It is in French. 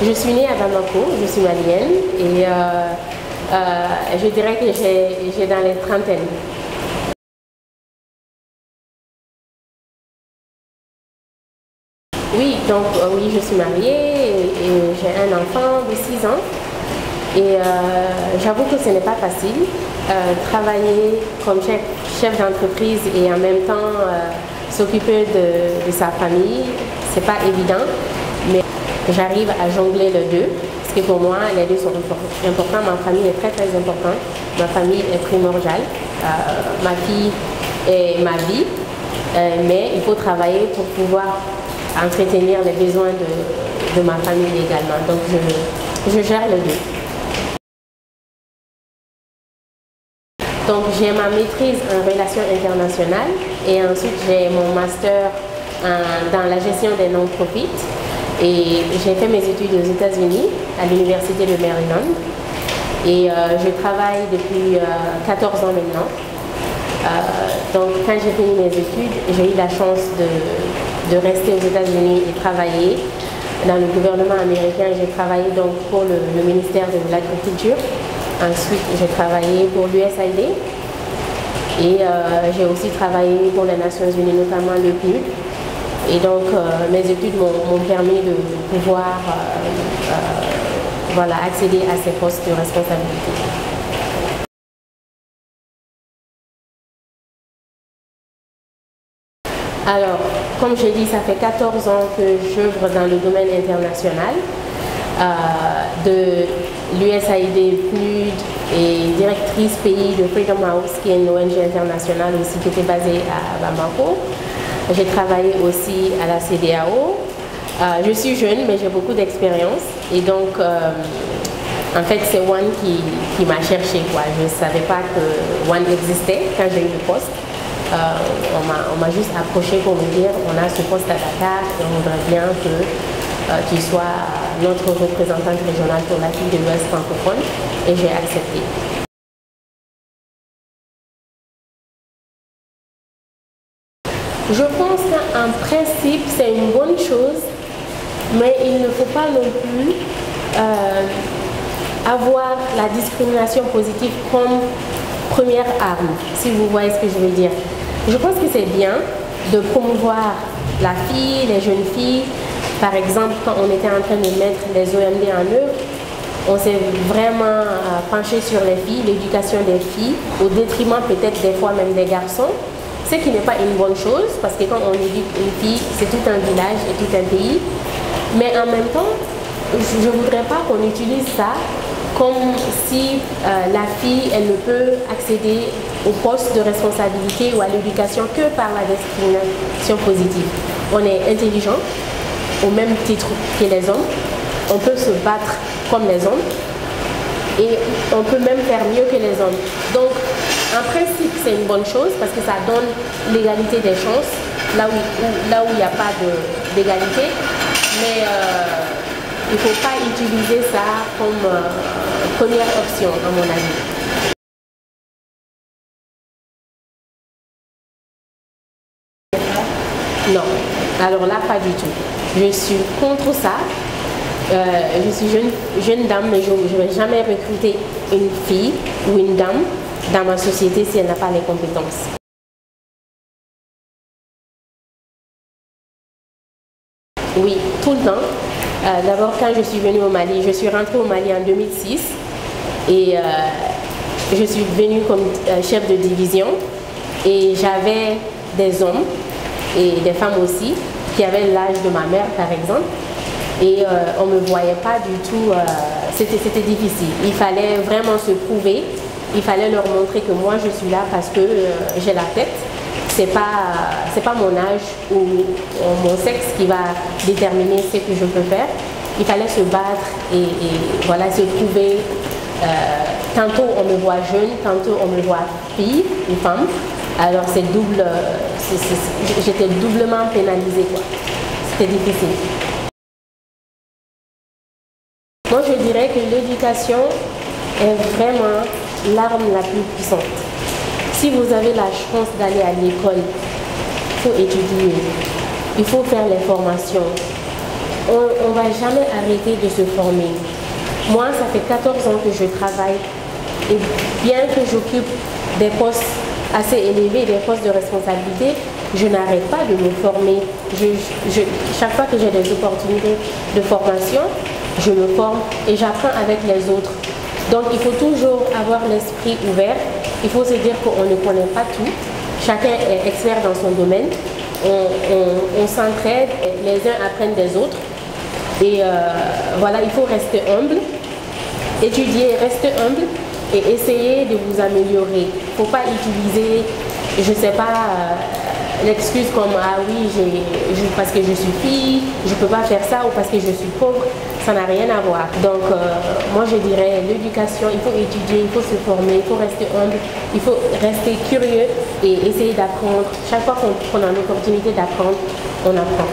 Je suis née à Bamako, je suis malienne et je dirais que j'ai dans les trentaines. Oui, donc oui, je suis mariée et j'ai un enfant de 6 ans. Et j'avoue que ce n'est pas facile. Travailler comme chef d'entreprise et en même temps s'occuper de sa famille, c'est pas évident. Mais j'arrive à jongler les deux. Parce que pour moi, les deux sont importants. Ma famille est très très importante. Ma famille est primordiale. Ma fille est ma vie. Mais il faut travailler pour pouvoir entretenir les besoins de ma famille également. Donc je gère les deux. Donc j'ai ma maîtrise en relations internationales et ensuite j'ai mon master dans la gestion des non-profits et j'ai fait mes études aux États-Unis à l'université de Maryland et je travaille depuis 14 ans maintenant. Donc quand j'ai fini mes études, j'ai eu la chance de rester aux États-Unis et travailler dans le gouvernement américain. J'ai travaillé donc pour le ministère de l'Agriculture. Ensuite, j'ai travaillé pour l'USAID et j'ai aussi travaillé pour les Nations Unies, notamment le PNUD. Et donc, mes études m'ont permis de pouvoir voilà, accéder à ces postes de responsabilité. Alors, comme j'ai dit, ça fait 14 ans que j'œuvre dans le domaine international. De l'USAID, PNUD et directrice pays de Freedom House, qui est une ONG internationale aussi qui était basée à Bamako. J'ai travaillé aussi à la CEDEAO. Je suis jeune, mais j'ai beaucoup d'expérience. Et donc, en fait, c'est One qui m'a cherché, quoi. Je ne savais pas que One existait quand j'ai eu le poste. On m'a juste approché pour me dire on a ce poste à Dakar et on voudrait bien que tu sois notre représentante régionale pour l'Afrique de l'Ouest francophone et j'ai accepté. Je pense qu'en principe c'est une bonne chose, mais il ne faut pas non plus avoir la discrimination positive comme première arme, si vous voyez ce que je veux dire. Je pense que c'est bien de promouvoir la fille, les jeunes filles. Par exemple, quand on était en train de mettre les OMD en œuvre, on s'est vraiment penché sur les filles, l'éducation des filles, au détriment peut-être des fois même des garçons, ce qui n'est pas une bonne chose, parce que quand on éduque une fille, c'est tout un village et tout un pays. Mais en même temps, je ne voudrais pas qu'on utilise ça comme si la fille, elle ne peut accéder au poste de responsabilité ou à l'éducation que par la discrimination positive. On est intelligent, au même titre que les hommes, on peut se battre comme les hommes et on peut même faire mieux que les hommes. Donc, en principe, c'est une bonne chose parce que ça donne l'égalité des chances là où il n'y a pas d'égalité. Mais il ne faut pas utiliser ça comme première option, à mon avis. Non, alors là, pas du tout. Je suis contre ça. Je suis jeune dame, mais je ne vais jamais recruter une fille ou une dame dans ma société si elle n'a pas les compétences. Oui, tout le temps. D'abord, quand je suis venue au Mali, je suis rentrée au Mali en 2006 et je suis venue comme chef de division et j'avais des hommes et des femmes aussi qui avaient l'âge de ma mère par exemple et on ne me voyait pas du tout, c'était difficile. Il fallait vraiment se prouver, il fallait leur montrer que moi je suis là parce que j'ai la tête. C'est pas mon âge ou mon sexe qui va déterminer ce que je peux faire. Il fallait se battre et voilà, se prouver. Tantôt on me voit jeune, tantôt on me voit fille ou femme. Alors c'est double, j'étais doublement pénalisée, quoi. C'était difficile. Moi je dirais que l'éducation est vraiment l'arme la plus puissante. Si vous avez la chance d'aller à l'école, il faut étudier, il faut faire les formations, on ne va jamais arrêter de se former. Moi, ça fait 14 ans que je travaille et bien que j'occupe des postes assez élevés, des postes de responsabilité, je n'arrête pas de me former. Chaque fois que j'ai des opportunités de formation, je me forme et j'apprends avec les autres. Donc il faut toujours avoir l'esprit ouvert. Il faut se dire qu'on ne connaît pas tout. Chacun est expert dans son domaine. On s'entraide, les uns apprennent des autres. Et voilà, il faut rester humble, étudier, rester humble et essayer de vous améliorer. Il ne faut pas utiliser, je ne sais pas, l'excuse comme ah oui, parce que je suis fille, je ne peux pas faire ça ou parce que je suis pauvre. Ça n'a rien à voir. Donc moi je dirais l'éducation, il faut étudier, il faut se former, il faut rester humble, il faut rester curieux et essayer d'apprendre. Chaque fois qu'on a l'opportunité d'apprendre, on apprend.